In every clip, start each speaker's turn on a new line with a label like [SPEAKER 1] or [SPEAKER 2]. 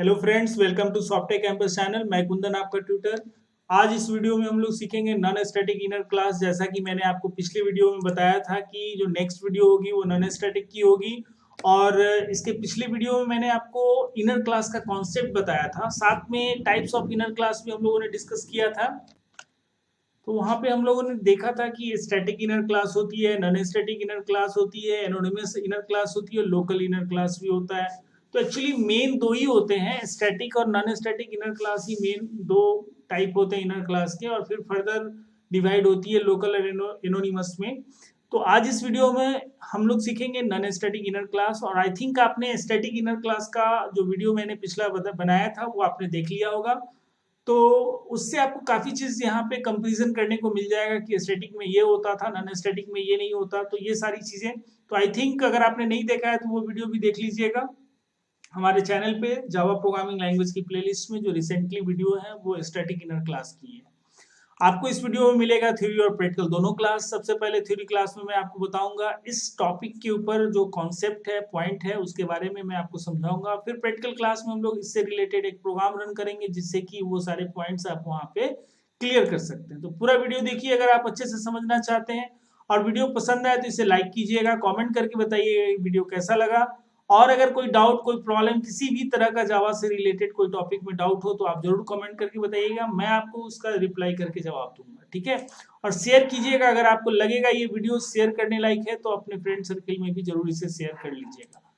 [SPEAKER 1] Hello friends, welcome to software campus channel. मैं कुंदन आपका tutor. आज इस वीडियो में हम लोग सीखेंगे नॉन स्टैटिक इनर क्लास। जैसा कि मैंने आपको पिछले वीडियो में बताया था कि जो नेक्स्ट वीडियो होगी वो नॉन स्टैटिक की होगी, और इसके पिछले वीडियो में मैंने आपको इनर क्लास का कॉन्सेप्ट बताया था, साथ में टाइप्स ऑफ इनर क्लास भी हम लोगों ने डिस्कस किया था। तो वहाँ पे हम लोगों ने देखा था कि स्टैटिक इनर क्लास होती है, नॉन स्टैटिक इनर क्लास होती है, एनोनिमस इनर क्लास होती है, लोकल इनर क्लास भी होता है। तो एक्चुअली मेन दो ही होते हैं, स्टैटिक और नॉन स्टैटिक इनर क्लास ही मेन दो टाइप होते हैं इनर क्लास के, और फिर फर्दर डिवाइड होती है लोकल और एनोनिमस में। तो आज इस वीडियो में हम लोग सीखेंगे नॉन स्टैटिक इनर क्लास, और आई थिंक आपने स्टैटिक इनर क्लास का जो वीडियो मैंने पिछला बनाया था वो आपने देख लिया होगा। तो उससे आपको काफी चीज यहाँ पे कंपैरिजन करने को मिल जाएगा कि स्टैटिक में ये होता था, नॉन स्टैटिक में ये नहीं होता। तो ये सारी चीजें, तो आई थिंक अगर आपने नहीं देखा है तो वो वीडियो भी देख लीजिएगा हमारे चैनल पे जावा प्रोग्रामिंग लैंग्वेज की प्लेलिस्ट में। जो रिसेंटली वीडियो है वो स्टैटिक इनर क्लास की है। आपको इस वीडियो में मिलेगा थ्योरी और प्रैक्टिकल दोनों क्लास। सबसे पहले थ्योरी क्लास में मैं आपको बताऊंगा इस टॉपिक के ऊपर जो कॉन्सेप्ट है, पॉइंट है, उसके बारे में मैं आपको समझाऊंगा। फिर प्रैक्टिकल क्लास में हम लोग इससे रिलेटेड एक प्रोग्राम रन करेंगे जिससे कि वो सारे पॉइंट्स आप वहाँ पे क्लियर कर सकते हैं। तो पूरा वीडियो देखिए अगर आप अच्छे से समझना चाहते हैं, और वीडियो पसंद आए तो इसे लाइक कीजिएगा, कॉमेंट करके बताइए वीडियो कैसा लगा। और अगर कोई डाउट, कोई प्रॉब्लम, किसी भी तरह का जावा से रिलेटेड कोई टॉपिक में डाउट हो तो आप जरूर कमेंट करके बताइएगा, मैं आपको उसका रिप्लाई करके जवाब दूंगा, ठीक है। और शेयर कीजिएगा, अगर आपको लगेगा ये वीडियो शेयर करने लायक है तो अपने फ्रेंड सर्कल में भी जरूर इसे शेयर कर लीजिएगा।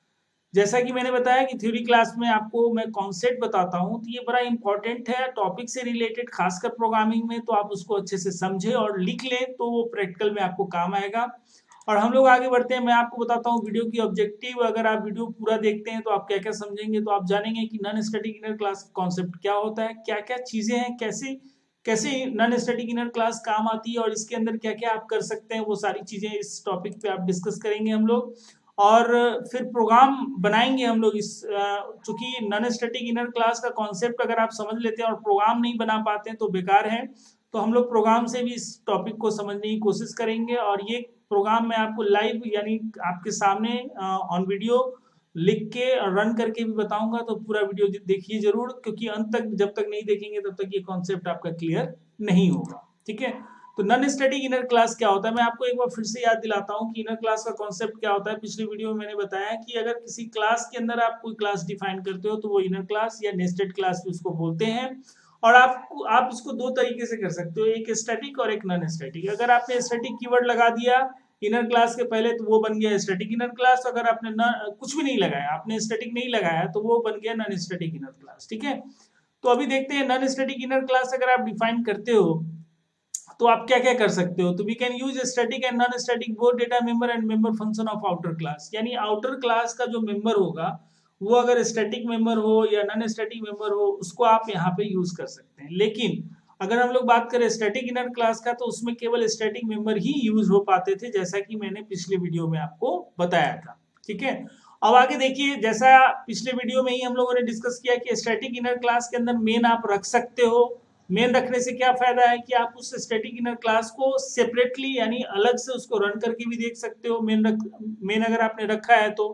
[SPEAKER 1] जैसा कि मैंने बताया कि थ्योरी क्लास में आपको मैं कॉन्सेप्ट बताता हूं, तो ये बड़ा इंपॉर्टेंट है टॉपिक से रिलेटेड, खासकर प्रोग्रामिंग में। तो आप उसको अच्छे से समझे और लिख लें तो वो प्रैक्टिकल में आपको काम आएगा। और हम लोग आगे बढ़ते हैं, मैं आपको बताता हूँ वीडियो की ऑब्जेक्टिव। अगर आप वीडियो पूरा देखते हैं तो आप क्या क्या समझेंगे, तो आप जानेंगे कि non static inner class concept क्या होता है, क्या क्या चीजें हैं, कैसे कैसे नॉन स्टैटिक इनर क्लास काम आती है, और इसके अंदर क्या क्या आप कर सकते हैं, वो सारी चीजें इस टॉपिक पे आप डिस्कस करेंगे हम लोग। और फिर प्रोग्राम बनाएंगे हम लोग इस, चूंकि नॉन स्टैटिक इनर क्लास का कॉन्सेप्ट अगर आप समझ लेते हैं और प्रोग्राम नहीं बना पाते हैं तो बेकार है। तो हम लोग प्रोग्राम से भी इस टॉपिक को समझने की कोशिश करेंगे, और ये प्रोग्राम मैं आपको लाइव यानी आपके सामने ऑन वीडियो लिख के और रन करके भी बताऊंगा। तो पूरा वीडियो देखिए जरूर, क्योंकि अंत तक जब तक नहीं देखेंगे तब तक ये कॉन्सेप्ट आपका क्लियर नहीं होगा, ठीक है। तो नॉन स्टैटिक इनर क्लास क्या होता है, मैं आपको एक बार फिर से याद दिलाता हूँ कि इनर क्लास का कॉन्सेप्ट क्या होता है। पिछले वीडियो में मैंने बताया कि अगर किसी क्लास के अंदर आप कोई क्लास डिफाइन करते हो तो वो इनर क्लास या नेस्टेड क्लास भी उसको बोलते हैं। और आप इसको दो तरीके से कर सकते हो, एक स्टैटिक और एक नॉन स्टैटिक। अगर आपने स्टैटिक कीवर्ड लगा दिया इनर क्लास के पहले तो वो बन गया स्टैटिक इनर क्लास। अगर आपने कुछ भी नहीं लगाया, आपने स्टैटिक नहीं लगाया, तो वो बन गया नॉन स्टैटिक इनर क्लास, ठीक है। तो अभी देखते हैं नॉन स्टैटिक इनर क्लास अगर आप डिफाइन करते हो तो आप क्या क्या कर सकते हो। तो we can use static and non static both data member and member function of outer class. यानी आउटर क्लास का जो मेंबर होगा वो अगर स्टैटिक मेंबर हो या नॉन स्टैटिक मेंबर हो, उसको आप यहाँ पे यूज कर सकते हैं। लेकिन अगर हम लोग बात करें स्टैटिक इनर क्लास का, तो उसमें केवल स्टैटिक मेंबर ही यूज हो पाते थे, जैसा कि मैंने पिछले वीडियो में आपको बताया था, ठीक है। अब आगे देखिए, जैसा पिछले वीडियो में ही हम लोगों ने डिस्कस किया कि स्टैटिक इनर क्लास के अंदर मेन आप रख सकते हो। मेन रखने से क्या फायदा है कि आप उस स्टैटिक इनर क्लास को सेपरेटली यानी अलग से उसको रन करके भी देख सकते हो, मेन अगर आपने रखा है तो।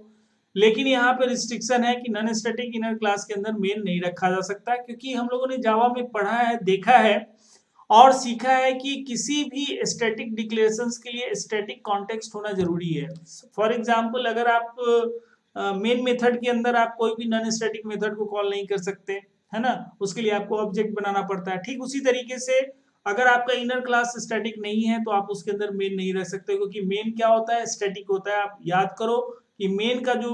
[SPEAKER 1] लेकिन यहाँ पे रिस्ट्रिक्शन है कि नॉन स्टैटिक इनर क्लास के अंदर मेन नहीं रखा जा सकता, क्योंकि हम लोगों ने जावा में पढ़ा है, देखा है और सीखा है कि किसी भी स्टैटिक डिक्लेरेशंस के लिए स्टैटिक कॉन्टेक्स्ट होना जरूरी है। फॉर एग्जांपल, अगर आप मेन मेथड के अंदर आप कोई भी नॉन स्टैटिक मेथड को कॉल नहीं कर सकते, है ना, उसके लिए आपको ऑब्जेक्ट बनाना पड़ता है। ठीक उसी तरीके से अगर आपका इनर क्लास स्टैटिक नहीं है तो आप उसके अंदर मेन नहीं रख सकते, क्योंकि मेन क्या होता है, स्टैटिक होता है। आप याद करो कि मेन का जो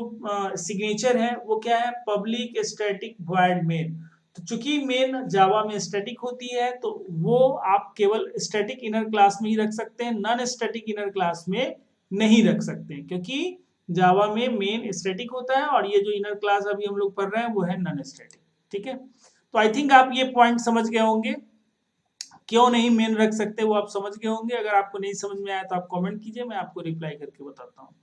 [SPEAKER 1] सिग्नेचर है वो क्या है, पब्लिक स्टैटिक वॉइड मेन। तो चूंकि मेन जावा में स्टैटिक होती है तो वो आप केवल स्टैटिक इनर क्लास में ही रख सकते हैं, नॉन स्टैटिक इनर क्लास में नहीं रख सकते हैं, क्योंकि जावा में मेन स्टैटिक होता है और ये जो इनर क्लास अभी हम लोग पढ़ रहे हैं वो है नॉन स्टैटिक, ठीक है। तो आई थिंक आप ये पॉइंट समझ गए होंगे, क्यों नहीं मेन रख सकते वो आप समझ गए होंगे। अगर आपको नहीं समझ में आया तो आप कमेंट कीजिए, मैं आपको रिप्लाई करके बताता हूँ।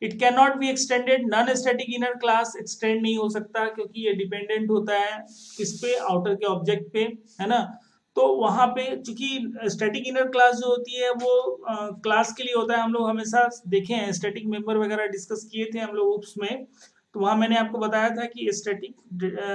[SPEAKER 1] It can not be extended, non static inner class extend नहीं हो सकता, क्योंकि ये डिपेंडेंट होता है किस पे, आउटर के ऑब्जेक्ट पे, है ना। तो वहां पे चूंकि स्टैटिक इनर क्लास जो होती है वो क्लास के लिए होता है। हम लोग हमेशा देखे हैं, स्टैटिक मेंबर वगैरह डिस्कस किए थे हम लोग उसमें। तो वहां मैंने आपको बताया था कि स्टैटिक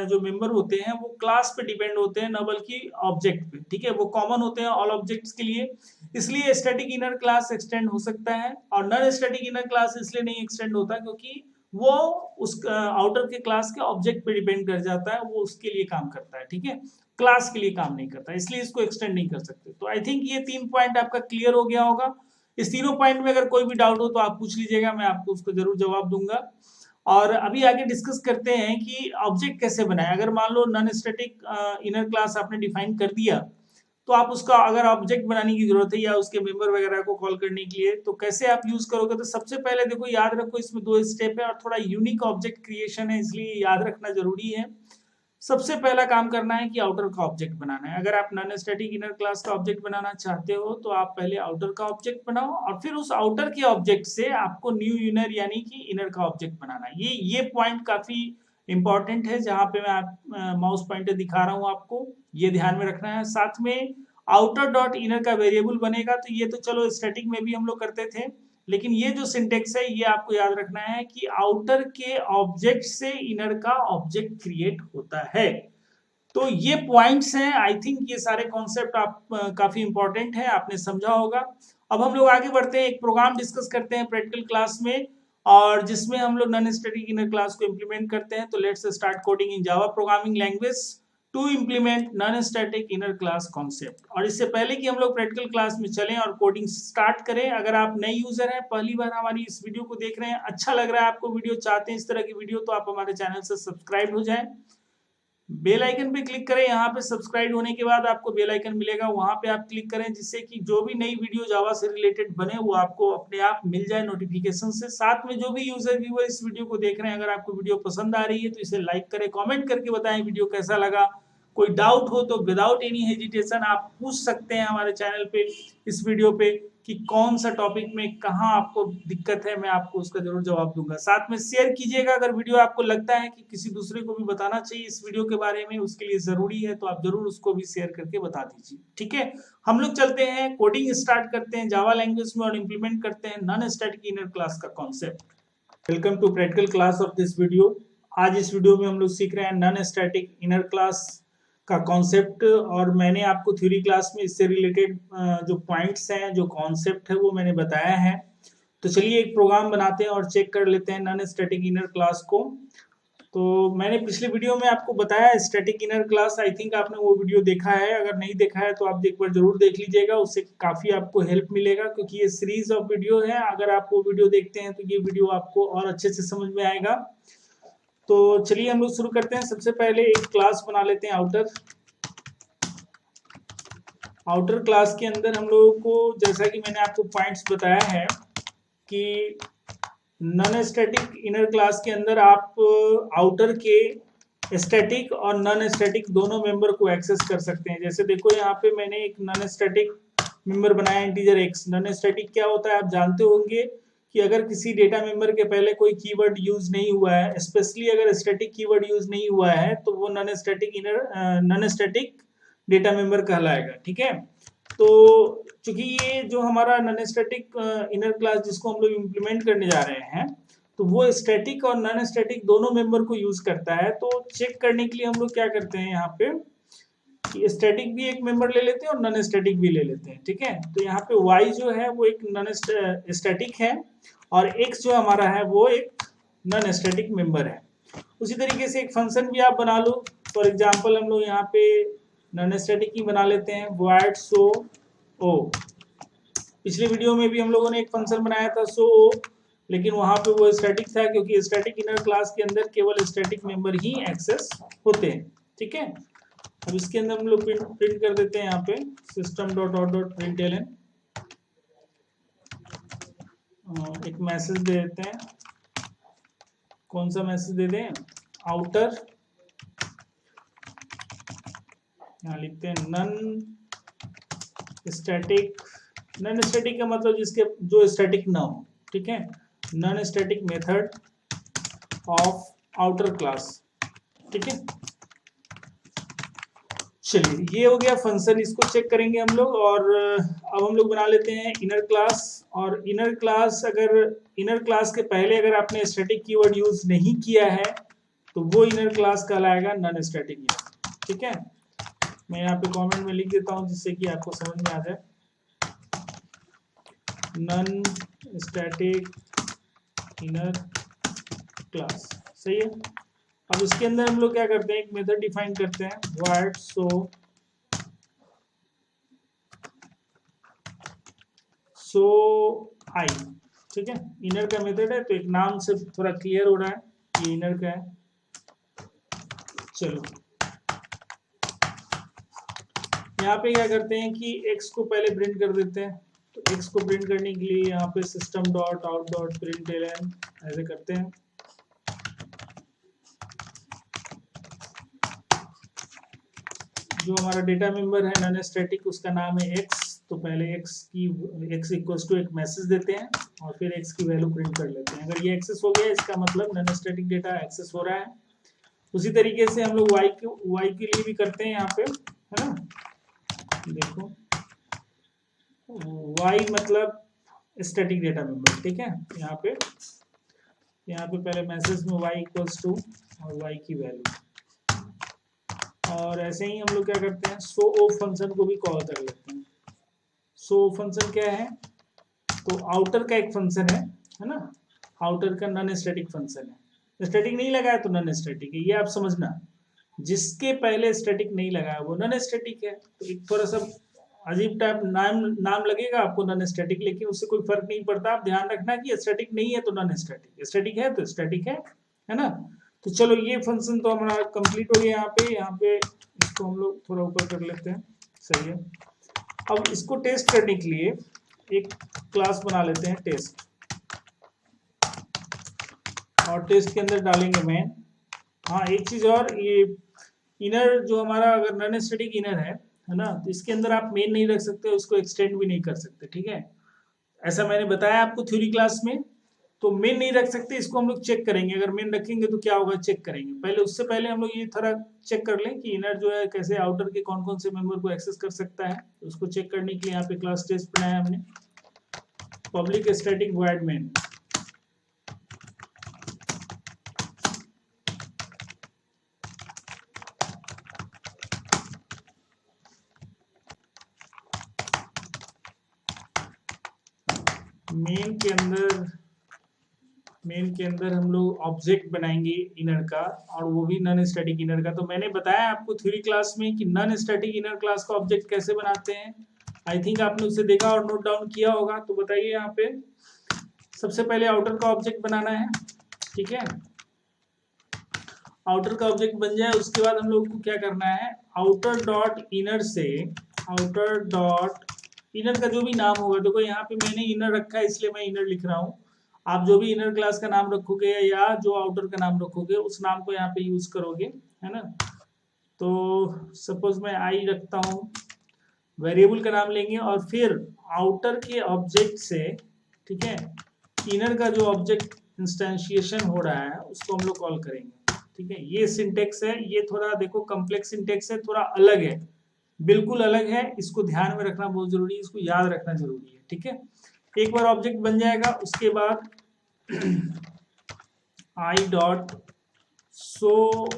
[SPEAKER 1] जो मेंबर होते हैं वो क्लास पे डिपेंड होते हैं, न बल्कि ऑब्जेक्ट पे। ठीक है, वो कॉमन होते हैं ऑल ऑब्जेक्ट्स के लिए, इसलिए स्टैटिक इनर क्लास एक्सटेंड हो सकता है। और नॉन स्टैटिक इनर क्लास इसलिए नहीं एक्सटेंड होता क्योंकि वो उस आउटर के क्लास के ऑब्जेक्ट पे डिपेंड कर जाता है, वो उसके लिए काम करता है। ठीक है, क्लास के लिए काम नहीं करता, इसलिए इसको एक्सटेंड नहीं कर सकते। तो आई थिंक ये 3 पॉइंट आपका क्लियर हो गया होगा। इस तीनों पॉइंट में अगर कोई भी डाउट हो तो आप पूछ लीजिएगा, मैं आपको उसको जरूर जवाब दूंगा। और अभी आगे डिस्कस करते हैं कि ऑब्जेक्ट कैसे बनाए। अगर मान लो नॉन स्टैटिक इनर क्लास आपने डिफाइन कर दिया, तो आप उसका अगर ऑब्जेक्ट बनाने की जरूरत है या उसके मेंबर वगैरह को कॉल करने के लिए, तो कैसे आप यूज करोगे। तो सबसे पहले देखो, याद रखो इसमें 2 स्टेप है और थोड़ा यूनिक ऑब्जेक्ट क्रिएशन है, इसलिए याद रखना जरूरी है। सबसे पहला काम करना है कि आउटर का ऑब्जेक्ट बनाना है। अगर आप नॉन स्टैटिक इनर क्लास का ऑब्जेक्ट बनाना चाहते हो तो आप पहले आउटर का ऑब्जेक्ट बनाओ और फिर उस आउटर के ऑब्जेक्ट से आपको न्यू इनर यानी कि इनर का ऑब्जेक्ट बनाना है। ये पॉइंट काफी इंपॉर्टेंट है, जहां पे मैं आप माउस पॉइंटर दिखा रहा हूं आपको, ये ध्यान में रखना है। साथ में आउटर डॉट इनर का वेरिएबल बनेगा, तो ये तो चलो स्टैटिक में भी हम लोग करते थे, लेकिन ये जो सिंटेक्स है ये आपको याद रखना है कि आउटर के ऑब्जेक्ट से इनर का ऑब्जेक्ट क्रिएट होता है। तो ये पॉइंट्स हैं, आई थिंक ये सारे कॉन्सेप्ट आप काफी इंपॉर्टेंट है, आपने समझा होगा। अब हम लोग आगे बढ़ते हैं, एक प्रोग्राम डिस्कस करते हैं प्रैक्टिकल क्लास में, और जिसमें हम लोग नॉन स्टैटिक इनर क्लास को इंप्लीमेंट करते हैं। तो let's start coding in Java programming language to implement non static inner class concept. और इससे पहले कि हम लोग प्रैक्टिकल क्लास में चलें और कोडिंग स्टार्ट करें, अगर आप नए यूजर हैं, पहली बार हमारी इस वीडियो को देख रहे हैं, अच्छा लग रहा है आपको वीडियो, चाहते हैं इस तरह की वीडियो, तो आप हमारे चैनल से सब्सक्राइब हो जाएं, बेल आइकन पे क्लिक करें। यहाँ पे सब्सक्राइब होने के बाद आपको बेल आइकन मिलेगा, वहां पे आप क्लिक करें, जिससे कि जो भी नई वीडियो जावा से रिलेटेड बने वो आपको अपने आप मिल जाए नोटिफिकेशन से। साथ में जो भी यूजर व्यूअर इस वीडियो को देख रहे हैं, अगर आपको वीडियो पसंद आ रही है तो इसे लाइक करें, कमेंट करके बताएं वीडियो कैसा लगा। कोई डाउट हो तो विदाउट एनी हेजिटेशन आप पूछ सकते हैं हमारे चैनल पे, इस वीडियो पे, कि कौन सा टॉपिक में कहाँ आपको दिक्कत है, मैं आपको उसका जरूर जवाब दूंगा। साथ में शेयर कीजिएगा, अगर वीडियो आपको लगता है कि किसी दूसरे को भी बताना चाहिए इस वीडियो के बारे में, उसके लिए जरूरी है, तो आप जरूर उसको भी शेयर करके बता दीजिए। ठीक है, हम लोग चलते हैं, कोडिंग स्टार्ट करते हैं जावा लैंग्वेज में और इम्प्लीमेंट करते हैं नॉन स्टैटिक इनर क्लास का concept. Welcome to practical class of this video. आज इस वीडियो में हम लोग सीख रहे हैं नॉन स्टैटिक इनर क्लास का कॉन्सेप्ट, और मैंने आपको थ्योरी क्लास में इससे रिलेटेड जो पॉइंट्स हैं, जो कॉन्सेप्ट है, वो मैंने बताया है। तो चलिए एक प्रोग्राम बनाते हैं और चेक कर लेते हैं नॉन स्टैटिक इनर क्लास को। तो मैंने पिछले वीडियो में आपको बताया static inner class, I think आपने वो वीडियो देखा है, अगर नहीं देखा है तो आप एक बार जरूर देख लीजिएगा, उससे काफी आपको हेल्प मिलेगा, क्योंकि ये सीरीज ऑफ वीडियो है। अगर आप वो वीडियो देखते हैं तो ये वीडियो आपको और अच्छे से समझ में आएगा। तो चलिए हम लोग शुरू करते हैं। सबसे पहले एक क्लास बना लेते हैं आउटर। आउटर क्लास के अंदर हम लोगों को, जैसा कि मैंने आपको पॉइंट्स बताया है, कि नॉन स्टैटिक इनर क्लास के अंदर आप आउटर के स्टैटिक और नॉन स्टैटिक दोनों मेंबर को एक्सेस कर सकते हैं। जैसे देखो यहाँ पे मैंने एक नॉन स्टैटिक मेंबर बनाया इंटीजर एक्स। नॉन स्टैटिक क्या होता है आप जानते होंगे, कि अगर किसी डेटा मेंबर के पहले कोई कीवर्ड यूज नहीं हुआ है, स्पेशली अगर स्टैटिक कीवर्ड यूज नहीं हुआ है, तो वो नॉन स्टैटिक डेटा मेंबर कहलाएगा। ठीक है, तो चूंकि ये जो हमारा नॉन स्टैटिक इनर क्लास जिसको हम लोग इम्प्लीमेंट करने जा रहे हैं, तो वो स्टैटिक और नॉन स्टैटिक दोनों मेंबर को यूज करता है। तो चेक करने के लिए हम लोग क्या करते हैं यहाँ पे, कि स्टैटिक भी एक मेंबर ले लेते हैं और नॉन स्टैटिक भी ले लेते हैं। ठीक है, तो यहाँ पे y जो है वो एक नॉन स्टैटिक है और x जो हमारा है वो एक नॉन स्टैटिक मेंबर है। उसी तरीके से एक फंक्शन भी आप बना लो। फॉर एग्जांपल हम लोग यहाँ पे नॉन स्टैटिक ही बना लेते हैं, void show o। पिछले वीडियो में भी हम लोगों ने एक फंक्शन बनाया था show o, लेकिन वहां पे वो स्टैटिक था, क्योंकि स्टैटिक इनर क्लास के अंदर केवल स्टैटिक मेंबर ही एक्सेस होते हैं। ठीक है, अब इसके अंदर हम लोग प्रिंट कर देते हैं यहाँ पे system.out.println, एक मैसेज दे देते हैं। कौन सा मैसेज दे दें, आउटर, यहाँ लिखते हैं नॉन स्टैटिक। नॉन स्टैटिक का मतलब जिसके जो स्टैटिक ना हो। ठीक है, non static method of outer class. ठीक है, चलिए ये हो गया फंक्शन, इसको चेक करेंगे हम लोग। और अब हम लोग बना लेते हैं इनर क्लास। और इनर क्लास, अगर इनर क्लास के पहले अगर आपने स्टैटिक कीवर्ड यूज नहीं किया है तो वो इनर क्लास कहलाएगा नॉन स्टैटिक इनर। ठीक है, मैं यहाँ पे कमेंट में लिख देता हूँ जिससे कि आपको समझ में आ जाए। नॉन स्टैटिक इनर क्लास, सही है। अब इसके अंदर हम लोग क्या करते हैं, एक मेथड डिफाइन करते हैं, व्हाट सो आई। ठीक है, इनर का मेथड है तो एक नाम से थोड़ा क्लियर हो रहा है ये इनर का है। चलो यहाँ पे क्या करते हैं कि x को पहले प्रिंट कर देते हैं। तो x को प्रिंट करने के लिए यहाँ पे system dot out dot println ऐसे करते हैं। जो हमारा डेटा मेंबर है नॉन स्टैटिक, उसका नाम है x। तो पहले x इक्वल्स टू एक मैसेज देते हैं और फिर x की वैल्यू प्रिंट कर लेते हैं। अगर ये एक्सेस हो गया इसका मतलब नॉन स्टैटिक डेटा एक्सेस हो रहा है। उसी तरीके से हम लोग y के लिए भी करते हैं यहाँ पे, है ना। देखो y मतलब स्टैटिक डेटा मेंबर। ठीक है, यहाँ पे पहले मैसेज में y इक्वल्स टू और y की वैल्यू। और ऐसे ही हम लोग क्या करते हैं, सो ऑफ फंक्शन को भी कॉल कर लेते हैं। सो फंक्शन क्या है, तो आउटर का एक फंक्शन है ना। आउटर का नॉन स्टैटिक फंक्शन है। स्टैटिक नहीं लगाया तो नॉन स्टैटिक है, ये आप समझना। जिसके पहले स्टैटिक नहीं लगाया वो नॉन स्टैटिक है। तो एक थोड़ा सा अजीब टाइप नाम लगेगा आपको नॉन स्टैटिक, लेकिन उससे कोई फर्क नहीं पड़ता। आप ध्यान रखना कि स्टैटिक नहीं है तो नॉन स्टैटिक, स्टैटिक है तो स्टैटिक है ना। तो चलो ये फंक्शन तो हमारा कंप्लीट हो गया। यहाँ पे इसको हम लोग थोड़ा ऊपर कर लेते हैं, सही है। अब इसको टेस्ट करने के लिए एक क्लास बना लेते हैं टेस्ट, और टेस्ट के अंदर डालेंगे मेन। हाँ एक चीज और, ये इनर जो हमारा अगर नॉन स्टैटिक इनर है ना, तो इसके अंदर आप मेन नहीं रख सकते, उसको एक्सटेंड भी नहीं कर सकते। ठीक है, ऐसा मैंने बताया आपको थ्योरी क्लास में। तो मेन नहीं रख सकते, इसको हम लोग चेक करेंगे। अगर मेन रखेंगे तो क्या होगा, चेक करेंगे। पहले उससे पहले हम लोग ये थोड़ा चेक कर लें कि इनर जो है कैसे आउटर के कौन कौन से मेंबर को एक्सेस कर सकता है। तो उसको चेक करने के लिए यहाँ पे क्लास टेस्ट बनाया हमने, public static void main. Main के अंदर हम लोग ऑब्जेक्ट बनाएंगे इनर का, और वो भी नॉन स्टैटिक इनर का। तो मैंने बताया आपको थ्योरी क्लास में कि नॉन स्टैटिक इनर क्लास का ऑब्जेक्ट कैसे बनाते हैं। आई थिंक आपने उसे देखा और नोट डाउन किया होगा। तो बताइए, यहाँ पे सबसे पहले आउटर का ऑब्जेक्ट बनाना है। ठीक है, आउटर का ऑब्जेक्ट बन जाए उसके बाद हम लोग को क्या करना है, आउटर डॉट इनर से, आउटर डॉट इनर का जो भी नाम होगा, देखो यहाँ पे मैंने इनर रखा है इसलिए मैं इनर लिख रहा हूँ। आप जो भी इनर क्लास का नाम रखोगे या जो आउटर का नाम रखोगे उस नाम को यहाँ पे यूज करोगे, है ना। तो सपोज मैं आई रखता हूँ, वेरिएबल का नाम लेंगे और फिर आउटर के ऑब्जेक्ट से, ठीक है, इनर का जो ऑब्जेक्ट इंस्टेंशिएशन हो रहा है उसको हम लोग कॉल करेंगे। ठीक है, ये सिंटेक्स है। ये थोड़ा देखो कॉम्प्लेक्स सिंटेक्स है, थोड़ा अलग है, बिल्कुल अलग है। इसको ध्यान में रखना बहुत जरूरी है, इसको याद रखना जरूरी है। ठीक है, एक बार ऑब्जेक्ट बन जाएगा उसके बाद आई डॉट सो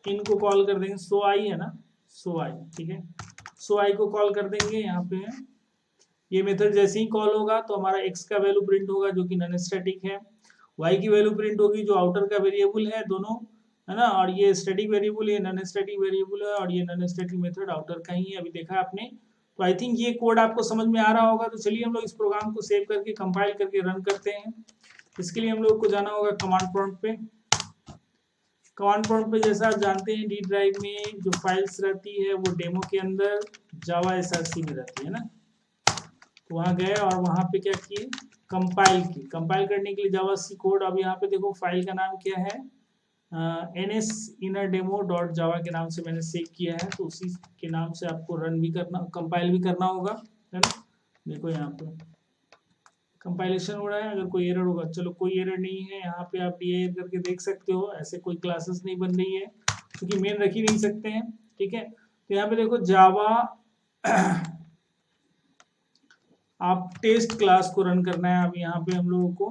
[SPEAKER 1] इनको कॉल कर देंगे, सो आई है ना, सो आई। ठीक है, सो आई को कॉल कर देंगे। यहाँ पे ये मेथड जैसे ही कॉल होगा तो हमारा x का वैल्यू प्रिंट होगा जो कि नॉन स्टैटिक है, y की वैल्यू प्रिंट होगी जो आउटर का वेरिएबल है, दोनों, है ना। और ये स्टैटिक वेरिएबल, ये नॉन स्टैटिक वेरिएबल है, और ये नॉन स्टैटिक मेथड आउटर का ही है, अभी देखा आपने। तो आई थिंक ये कोड आपको समझ में आ रहा होगा। तो चलिए हम लोग इस प्रोग्राम को सेव करके कंपाइल करके रन करते हैं। इसके लिए हम लोग को जाना होगा कमांड प्रॉम्प्ट पे। कमांड प्रॉम्प्ट पे जैसा आप जानते हैं डी ड्राइव में जो फाइल्स रहती है वो डेमो के अंदर जावा src में रहती है ना। तो वहाँ गए और वहाँ पे क्या किए, कंपाइल की। कंपाइल करने के लिए जावा सी कोड। अब यहाँ पे देखो फाइल का नाम क्या है, ns inner demo डॉट जावा के नाम से मैंने सेव किया है। तो उसी के नाम से आपको रन भी करना, कंपाइल भी करना होगा, है ना। देखो यहाँ पे कंपाइलेशन हो रहा है। अगर कोई एरर होगा, चलो कोई एरर नहीं है। यहाँ पे आप डी करके देख सकते हो, ऐसे कोई क्लासेस नहीं बन रही है क्योंकि मेन रख ही नहीं सकते हैं। ठीक है, तो यहाँ पे देखो जावा आप टेस्ट क्लास को रन करना है अब यहाँ पे हम लोगों को,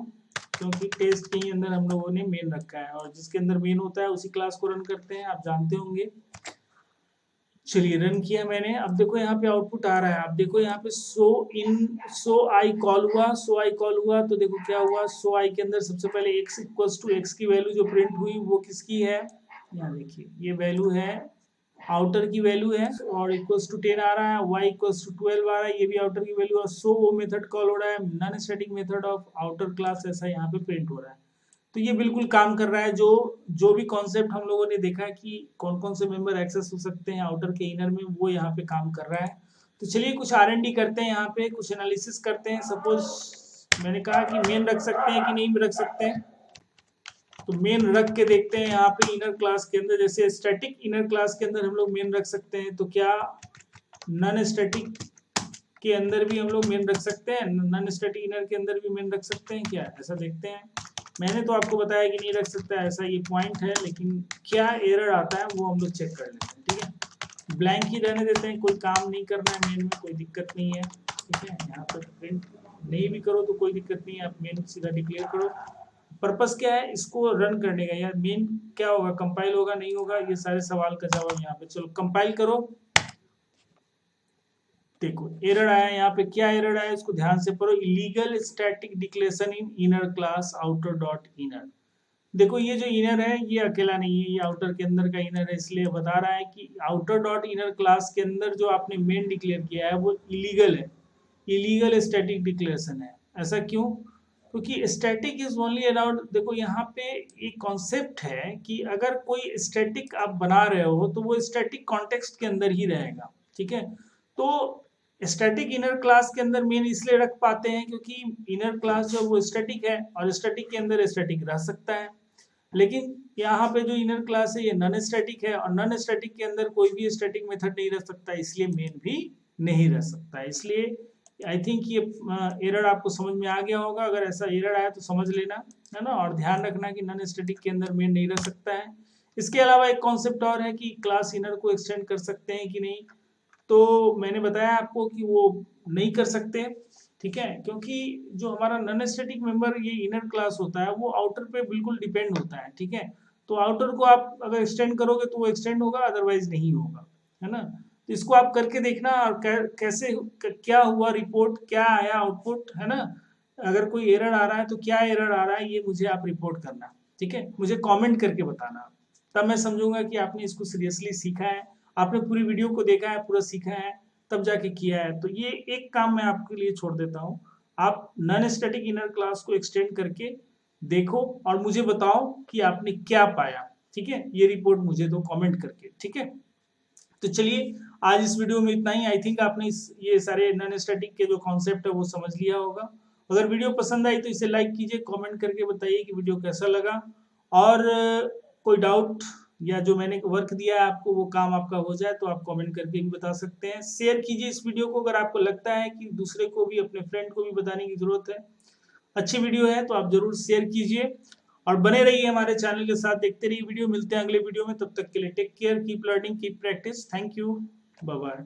[SPEAKER 1] क्योंकि टेस्ट के ही अंदर हम लोगों ने मेन रखा है और जिसके अंदर मेन होता है उसी क्लास को रन करते हैं, आप जानते होंगे। चलिए रन किया मैंने। अब देखो यहाँ पे आउटपुट आ रहा है। आप देखो यहाँ पे सो आई कॉल हुआ तो देखो क्या हुआ। सो आई के अंदर सबसे पहले x इक्वल्स टू एक्स की वैल्यू जो प्रिंट हुई वो किसकी है, यहाँ देखिए ये वैल्यू है आउटर की वैल्यू है और इक्वल्स टू 10 आ रहा है, y इक्वल्स टू 12 आ रहा है, ये भी आउटर की वैल्यू है। सो वो मेथड कॉल हो रहा है, non static method of outer class ऐसा यहाँ पे प्रिंट हो रहा है। तो ये बिल्कुल काम कर रहा है। जो भी कॉन्सेप्ट हम लोगों ने देखा कि कौन कौन से मेंबर एक्सेस हो सकते हैं आउटर के इनर में, वो यहाँ पे काम कर रहा है। तो चलिए कुछ R&D करते हैं, यहाँ पे कुछ एनालिसिस करते हैं। सपोज मैंने कहा कि मेन रख सकते हैं कि नहीं रख सकते हैं, तो मेन रख के देखते हैं। यहाँ पे इनर क्लास के अंदर जैसे स्टैटिक इनर क्लास के अंदर हम लोग मेन रख सकते हैं, तो क्या नॉन स्टैटिक के अंदर भी हम लोग मेन रख सकते हैं, नॉन स्टैटिक इनर के अंदर भी मेन रख सकते हैं क्या, ऐसा देखते हैं। मैंने तो आपको बताया कि नहीं रख सकता, ऐसा ये पॉइंट है, लेकिन क्या एरर आता है वो हम लोग चेक कर लेते हैं। ठीक है, ब्लैंक ही रहने देते हैं, कोई काम नहीं करना है मेन में, कोई दिक्कत नहीं है। ठीक है, यहाँ पर प्रिंट नहीं भी करो तो कोई दिक्कत नहीं है, आप मेन सीधा डिक्लेयर करो। पर्पस क्या है इसको रन करने का, यार मेन क्या होगा, कंपाइल होगा नहीं होगा, ये सारे सवाल का जवाब यहाँ पे। चलो कंपाइल करो, देखो एरर आया। यहाँ पे क्या एरर आया इसको ध्यान से पढ़ो, इलीगल स्टैटिक डिक्लेरेशन इन inner class outer dot inner. देखो ये जो इनर है ये अकेला नहीं है, ये आउटर के अंदर का इनर है, इसलिए बता रहा है कि आउटर डॉट इनर क्लास के अंदर जो आपने मेन डिक्लेयर किया है वो इलीगल है, इलीगल स्टैटिक डिक्लेरेशन है। ऐसा क्यों, क्योंकि स्टैटिक इज ओनली अलाउड। देखो यहाँ पे एक कॉन्सेप्ट है कि अगर कोई स्टैटिक आप बना रहे हो तो वो स्टैटिक कॉन्टेक्स्ट के अंदर ही रहेगा। ठीक है, तो स्टैटिक इनर क्लास के अंदर मेन इसलिए रख पाते हैं क्योंकि इनर क्लास जो वो स्टैटिक है और स्टैटिक के अंदर स्टैटिक रह सकता है। लेकिन यहाँ पे जो इनर क्लास है ये नॉन स्टैटिक है और नॉन स्टैटिक के अंदर कोई भी स्टैटिक मेथड नहीं रह सकता, इसलिए मेन भी नहीं रह सकता। इसलिए आई थिंक ये एरर आपको समझ में आ गया होगा। अगर ऐसा एरर आया तो समझ लेना है ना, और ध्यान रखना कि नॉन स्टैटिक के अंदर मेन नहीं रह सकता है। इसके अलावा एक कॉन्सेप्ट और है कि क्लास इनर को एक्सटेंड कर सकते हैं कि नहीं, तो मैंने बताया आपको कि वो नहीं कर सकते। ठीक है, क्योंकि जो हमारा नॉन स्टैटिक मेंबर ये इनर क्लास होता है वो आउटर पे बिल्कुल डिपेंड होता है। ठीक है, तो आउटर को आप अगर एक्सटेंड करोगे तो वो एक्सटेंड होगा, अदरवाइज नहीं होगा, है ना। तो इसको आप करके देखना और कैसे क्या हुआ, रिपोर्ट क्या आया, आउटपुट, है ना। अगर कोई एरर आ रहा है तो क्या एरर आ रहा है ये मुझे आप रिपोर्ट करना। ठीक है, मुझे कमेंट करके बताना, तब मैं समझूंगा कि आपने इसको सीरियसली सीखा है, आपने पूरी वीडियो को देखा है, पूरा सीखा है, तब जाके किया है। तो ये एक काम मैं आपके लिए छोड़ देता हूँ, आप नॉन स्टैटिक इनर क्लास को एक्सटेंड करके देखो और मुझे बताओ कि आपने क्या पाया। ठीक है, ये रिपोर्ट मुझे दो कमेंट करके। ठीक है, तो चलिए आज इस वीडियो में इतना ही। आई थिंक आपने ये सारे नॉन स्टैटिक के जो कॉन्सेप्ट है वो समझ लिया होगा। अगर वीडियो पसंद आई तो इसे लाइक कीजिए, कमेंट करके बताइए कि वीडियो कैसा लगा, और कोई डाउट या जो मैंने वर्क दिया है आपको वो काम आपका हो जाए तो आप कमेंट करके भी बता सकते हैं। शेयर कीजिए इस वीडियो को अगर आपको लगता है कि दूसरे को भी, अपने फ्रेंड को भी बताने की जरूरत है। अच्छी वीडियो है तो आप जरूर शेयर कीजिए और बने रहिए हमारे चैनल के साथ, देखते रहिए वीडियो। मिलते हैं अगले वीडियो में, तब तक के लिए take care, keep learning, keep practice. Thank you, bye bye.